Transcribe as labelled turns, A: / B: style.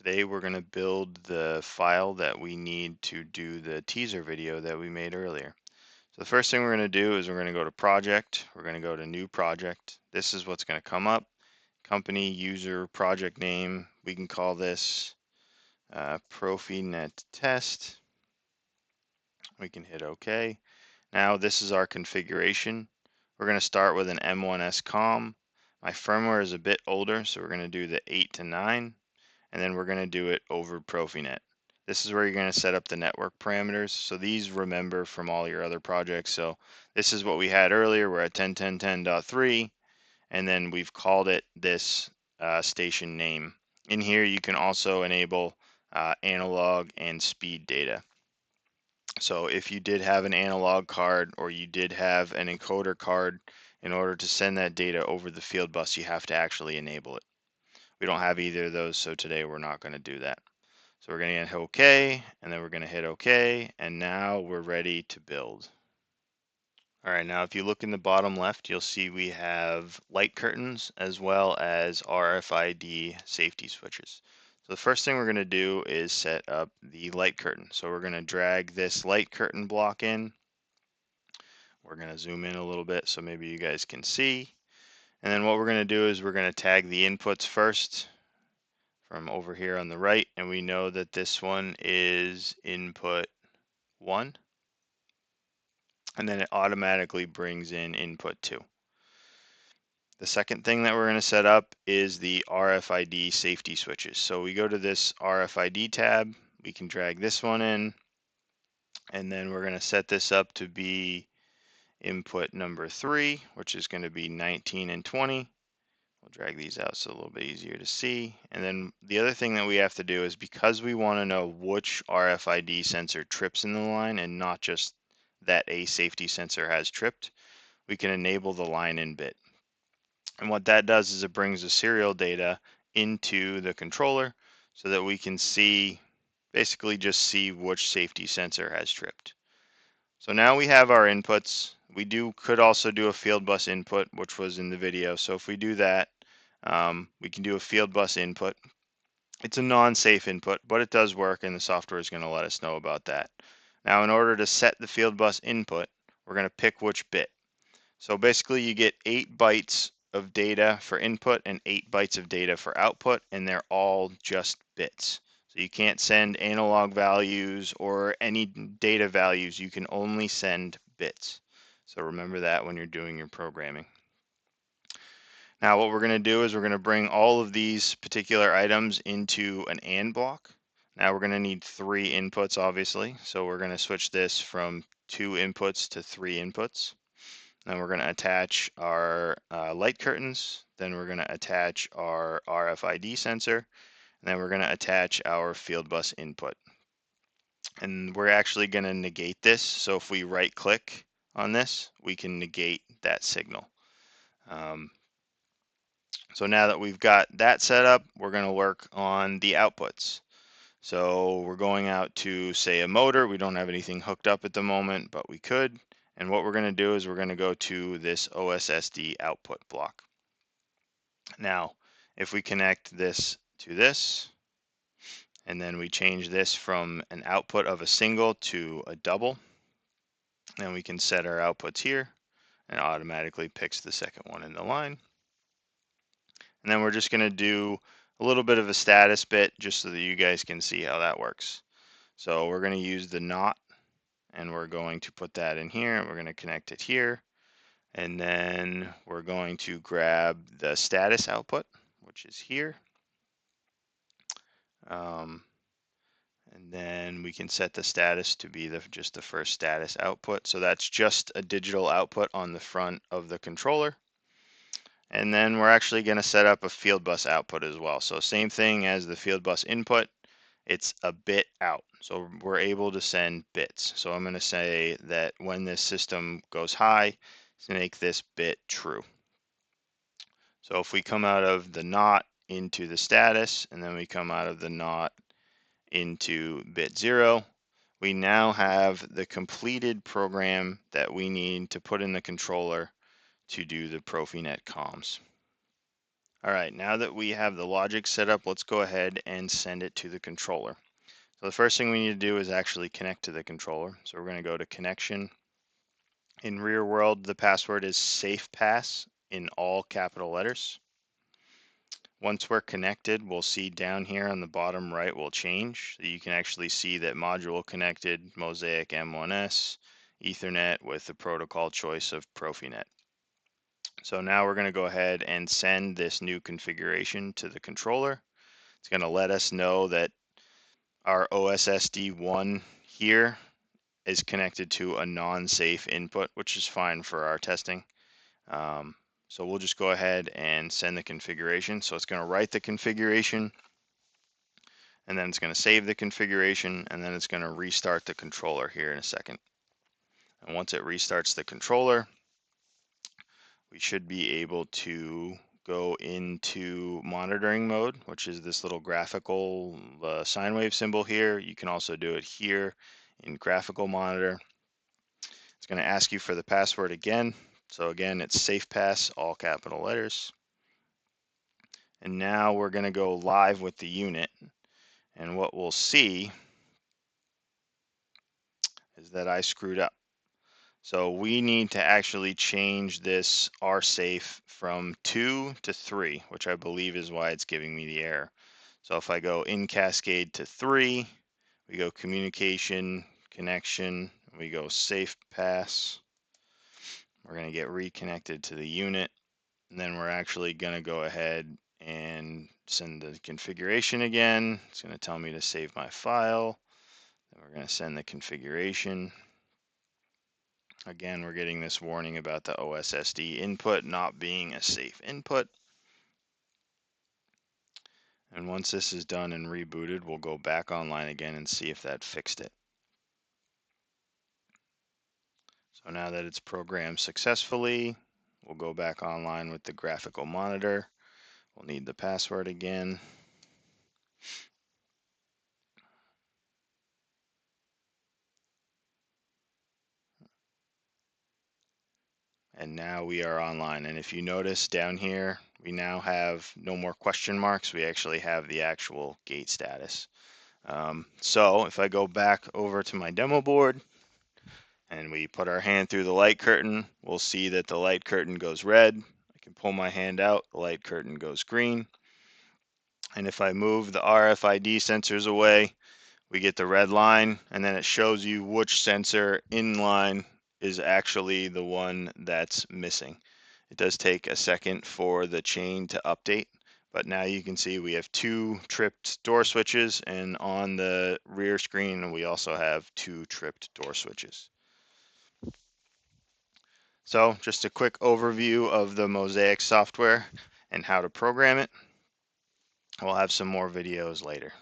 A: Today we're going to build the file that we need to do the teaser video that we made earlier. So the first thing we're going to do is we're going to go to project, we're going to go to new project. This is what's going to come up. Company, user, project name. We can call this Profinet test. We can hit OK. Now this is our configuration. We're going to start with an M1S COM. My firmware is a bit older, so we're going to do the 8 to 9. And then we're going to do it over Profinet. This is where you're going to set up the network parameters. So these remember from all your other projects. So this is what we had earlier. We're at 10.10.10.3, and then we've called it this station name. In here, you can also enable analog and speed data. So if you did have an analog card or you did have an encoder card, in order to send that data over the field bus, you have to actually enable it. We don't have either of those, so today we're not going to do that. So we're going to hit OK, and then we're going to hit OK, and now we're ready to build. All right, now if you look in the bottom left, you'll see we have light curtains as well as RFID safety switches. So the first thing we're going to do is set up the light curtain. So we're going to drag this light curtain block in. We're going to zoom in a little bit so maybe you guys can see. And then what we're going to do is we're going to tag the inputs first from over here on the right, and we know that this one is input 1, and then it automatically brings in input 2. The second thing that we're going to set up is the RFID safety switches. So we go to this RFID tab, we can drag this one in, and then we're going to set this up to be input number 3, which is going to be 19 and 20. We'll drag these out so a little bit easier to see. And then the other thing that we have to do is, because we want to know which RFID sensor trips in the line and not just that a safety sensor has tripped, we can enable the line in bit. And what that does is it brings the serial data into the controller so that we can see, basically just see which safety sensor has tripped. So now we have our inputs. We could also do a field bus input, which was in the video. So if we do that, we can do a field bus input. It's a non-safe input, but it does work, and the software is going to let us know about that. Now, in order to set the field bus input, we're going to pick which bit. So basically, you get 8 bytes of data for input and 8 bytes of data for output, and they're all just bits. So you can't send analog values or any data values. You can only send bits. So remember that when you're doing your programming. Now what we're going to do is we're going to bring all of these particular items into an AND block. Now we're going to need 3 inputs, obviously. So we're going to switch this from 2 inputs to 3 inputs. Then we're going to attach our light curtains. Then we're going to attach our RFID sensor. And then we're going to attach our field bus input. And we're actually going to negate this. So if we right click on this, we can negate that signal. So now that we've got that set up, we're going to work on the outputs. So we're going out to, say, a motor. We don't have anything hooked up at the moment, but we could. And what we're going to do is we're going to go to this OSSD output block. Now, if we connect this to this, and then we change this from an output of a single to a double, then we can set our outputs here, and it automatically picks the second one in the line. And then we're just going to do a little bit of a status bit just so that you guys can see how that works. So we're going to use the NOT, and we're going to put that in here, and we're going to connect it here. And then we're going to grab the status output, which is here. And then we can set the status to be just the first status output. So that's just a digital output on the front of the controller. And then we're actually going to set up a field bus output as well. So same thing as the field bus input, it's a bit out. So we're able to send bits. So I'm going to say that when this system goes high, to make this bit true. So if we come out of the NOT into the status, and then we come out of the NOT into bit 0, we now have the completed program that we need to put in the controller to do the Profinet comms. All right, now that we have the logic set up, let's go ahead and send it to the controller. So the first thing we need to do is actually connect to the controller. So we're going to go to connection. In Reer World, the password is SafePass in all capital letters. Once we're connected, we'll see down here on the bottom right will change. You can actually see that module connected, Mosaic M1S, Ethernet with the protocol choice of Profinet. So now we're going to go ahead and send this new configuration to the controller. It's going to let us know that our OSSD1 here is connected to a non-safe input, which is fine for our testing. So we'll just go ahead and send the configuration. So it's going to write the configuration, and then it's going to save the configuration, and then it's going to restart the controller here in a second. And once it restarts the controller, we should be able to go into monitoring mode, which is this little graphical sine wave symbol here. You can also do it here in graphical monitor. It's going to ask you for the password again. So again, it's SafePass, all capital letters. And now we're going to go live with the unit. And what we'll see is that I screwed up. So we need to actually change this RSafe from 2 to 3, which I believe is why it's giving me the error. So if I go in cascade to 3, we go communication, connection, we go SafePass. We're going to get reconnected to the unit, and then we're actually going to go ahead and send the configuration again. It's going to tell me to save my file. Then we're going to send the configuration. Again, we're getting this warning about the OSSD input not being a safe input. And once this is done and rebooted, we'll go back online again and see if that fixed it. So now that it's programmed successfully, we'll go back online with the graphical monitor. We'll need the password again. And now we are online. And if you notice down here, we now have no more question marks. We actually have the actual gate status. So if I go back over to my demo board and we put our hand through the light curtain, we'll see that the light curtain goes red. I can pull my hand out, the light curtain goes green. And if I move the RFID sensors away, we get the red line, and then it shows you which sensor in line is actually the one that's missing. It does take a second for the chain to update, but now you can see we have 2 tripped door switches, and on the rear screen we also have 2 tripped door switches. So just a quick overview of the Mosaic software and how to program it. We'll have some more videos later.